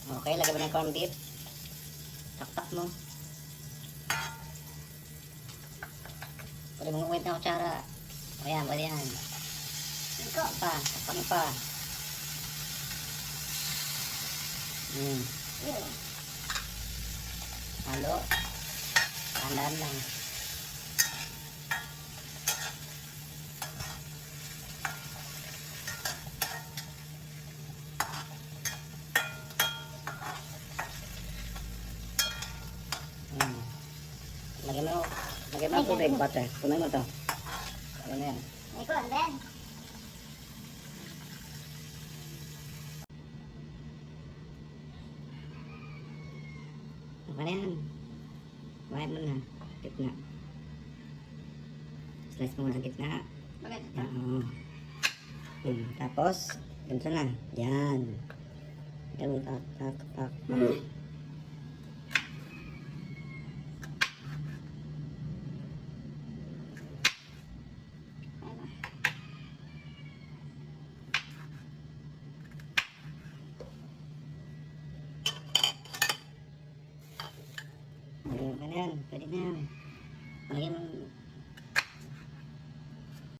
Okay, lagyan mo ng corned beef. Taktak mo. Pwede mong uwit na kutsara. Ayan, pwede yan. Ikaw pa, takpak mo pa. Halo. Tandaan lang. Lagyan mo ang tubig, butter. Punoy mo to. Ano na yan? Iko, and then? Ano na yan? Kumain mo na. Gitna. Slice mo muna sa gitna. Bakit? Yan, oo. Tapos, ganito na. Yan. Ganun, tak. Ano yan? Pwede na yan. Lagyan mo